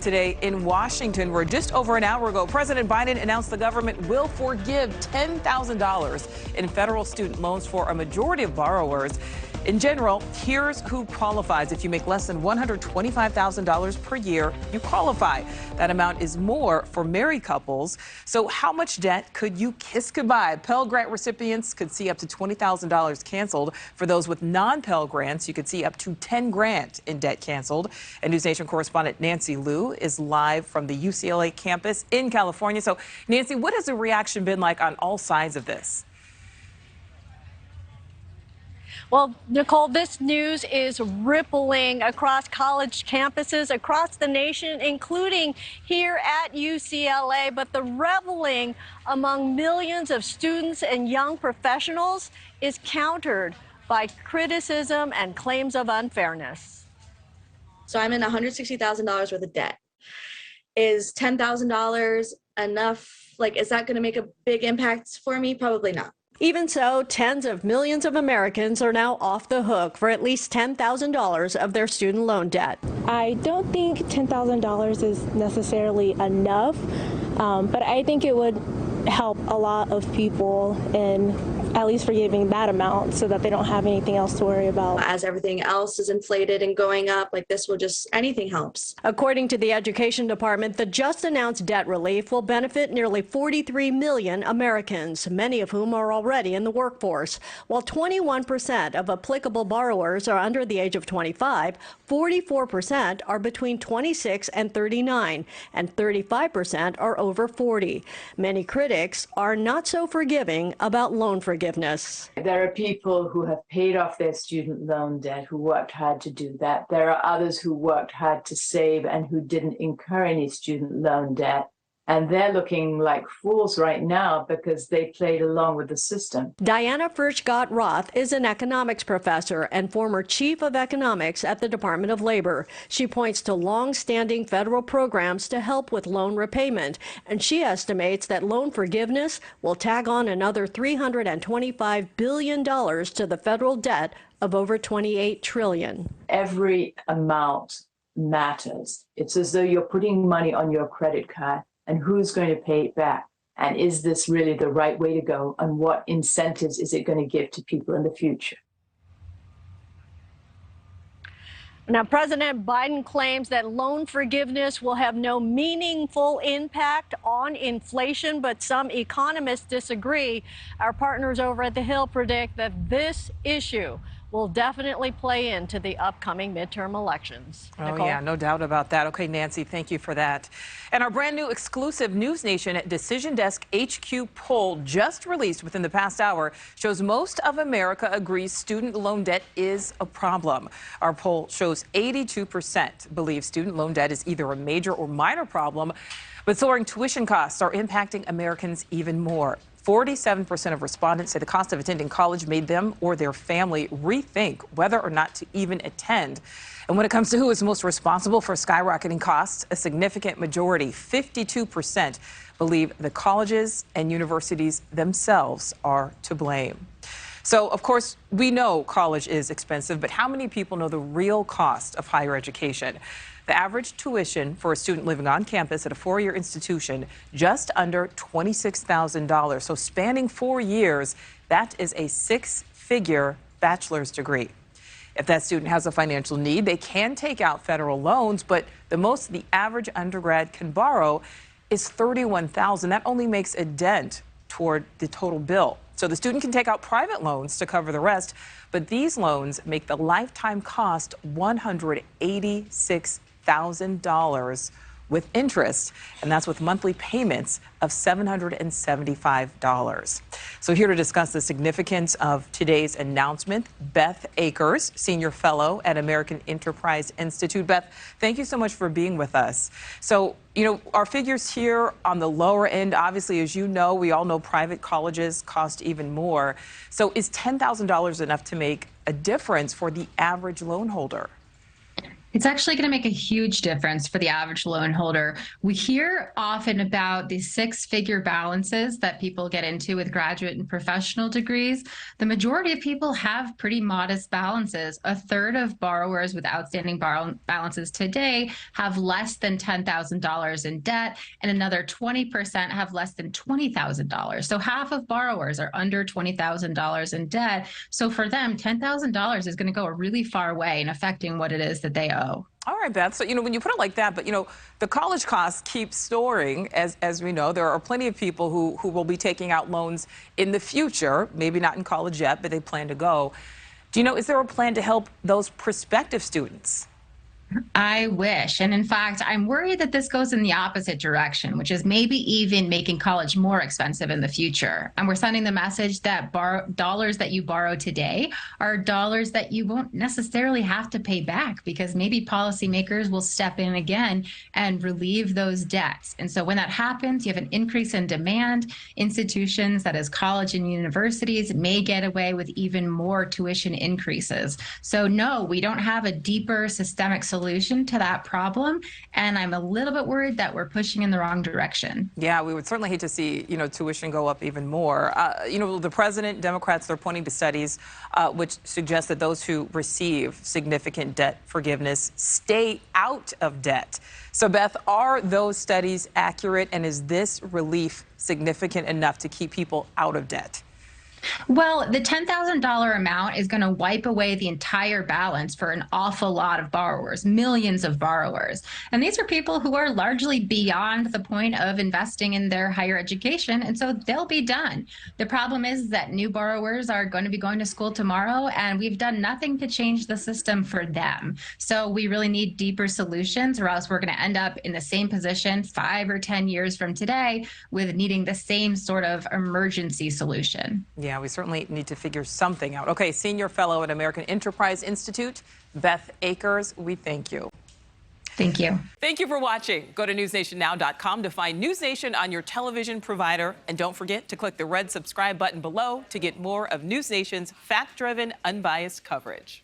today in Washington, where just over an hour ago, President Biden announced the government will forgive $10,000 in federal student loans for a majority of borrowers. In general, here's who qualifies. If you make less than $125,000 per year, you qualify. That amount is more for married couples. So how much debt could you kiss goodbye? Pell Grant recipients could see up to $20,000 canceled. For those with non-Pell Grants, you could see up to $10 grand in debt canceled. And NewsNation correspondent Nancy Liu is live from the UCLA campus in California. So, Nancy, what has the reaction been like on all sides of this? Well, Nichole, this news is rippling across college campuses across the nation, including here at UCLA. But the reveling among millions of students and young professionals is countered by criticism and claims of unfairness. So I'm in $160,000 worth of debt. Is $10,000 enough? Like, is that going to make a big impact for me? Probably not. Even so, tens of millions of Americans are now off the hook for at least $10,000 of their student loan debt. I don't think $10,000 is necessarily enough, but I think it would help a lot of people in at least forgiving that amount so that they don't have anything else to worry about. As everything else is inflated and going up, like this will just, anything helps. According to the Education Department, the just announced debt relief will benefit nearly 43 million Americans, many of whom are already in the workforce. While 21% of applicable borrowers are under the age of 25, 44% are between 26 and 39, and 35% are over 40. Many critics are not so forgiving about loan forgiveness. There are people who have paid off their student loan debt who worked hard to do that. There are others who worked hard to save and who didn't incur any student loan debt. And they're looking like fools right now because they played along with the system. Diana Furchtgott-Roth is an economics professor and former chief of economics at the Department of Labor. She points to long-standing federal programs to help with loan repayment, and she estimates that loan forgiveness will tag on another $325 billion to the federal debt of over $28 trillion. Every amount matters. It's as though you're putting money on your credit card. And who's going to pay it back? And is this really the right way to go? And what incentives is it going to give to people in the future? Now, President Biden claims that loan forgiveness will have no meaningful impact on inflation, but some economists disagree. Our partners over at The Hill predict that this issue will definitely play into the upcoming midterm elections. Oh, Nichole? yeah, no doubt about that. Okay, Nancy, thank you for that. And our brand new exclusive NewsNation Decision Desk HQ poll just released within the past hour shows most of America agrees student loan debt is a problem. Our poll shows 82% believe student loan debt is either a major or minor problem, but soaring tuition costs are impacting Americans even more. 47% of respondents say the cost of attending college made them or their family rethink whether or not to even attend. And when it comes to who is most responsible for skyrocketing costs, a significant majority, 52%, believe the colleges and universities themselves are to blame. So, of course, we know college is expensive, but how many people know the real cost of higher education? The average tuition for a student living on campus at a four-year institution, just under $26,000. So spanning 4 years, that is a six-figure bachelor's degree. If that student has a financial need, they can take out federal loans, but the most the average undergrad can borrow is $31,000. That only makes a dent toward the total bill. So the student can take out private loans to cover the rest, but these loans make the lifetime cost $186,000 with interest, and that's with monthly payments of $775. So here to discuss the significance of today's announcement, Beth Akers, Senior Fellow at American Enterprise Institute. Beth, thank you so much for being with us. So, you know, our figures here on the lower end, obviously, as you know, we all know private colleges cost even more. So is $10,000 enough to make a difference for the average loan holder? It's actually going to make a huge difference for the average loan holder. We hear often about the six-figure balances that people get into with graduate and professional degrees. The majority of people have pretty modest balances. A third of borrowers with outstanding balances today have less than $10,000 in debt, and another 20% have less than $20,000. So half of borrowers are under $20,000 in debt. So for them, $10,000 is going to go a really far way in affecting what it is that they owe. All right, Beth. So, when you put it like that, but, the college costs keep soaring, as we know. There are plenty of people who will be taking out loans in the future, maybe not in college yet, but they plan to go. Is there a plan to help those prospective students? I wish. And in fact, I'm worried that this goes in the opposite direction, which is maybe even making college more expensive in the future. And we're sending the message that dollars that you borrow today are dollars that you won't necessarily have to pay back, because maybe policymakers will step in again and relieve those debts. And so when that happens, you have an increase in demand. Institutions, that is college and universities, may get away with even more tuition increases. So no, we don't have a deeper systemic solution to that problem, and I'm a little bit worried that we're pushing in the wrong direction. Yeah, we would certainly hate to see, tuition go up even more. The president, Democrats, they're pointing to studies which suggest that those who receive significant debt forgiveness stay out of debt. So, Beth, are those studies accurate, and is this relief significant enough to keep people out of debt? Well, the $10,000 amount is going to wipe away the entire balance for an awful lot of borrowers, millions of borrowers. And these are people who are largely beyond the point of investing in their higher education, and so they'll be done. The problem is that new borrowers are going to be going to school tomorrow, and we've done nothing to change the system for them. So we really need deeper solutions, or else we're going to end up in the same position 5 or 10 years from today with needing the same sort of emergency solution. Yeah, we certainly need to figure something out. Okay, Senior Fellow at American Enterprise Institute, Beth Akers, we thank you. Thank you. Thank you for watching. Go to newsnationnow.com to find NewsNation on your television provider. And don't forget to click the red subscribe button below to get more of NewsNation's fact-driven, unbiased coverage.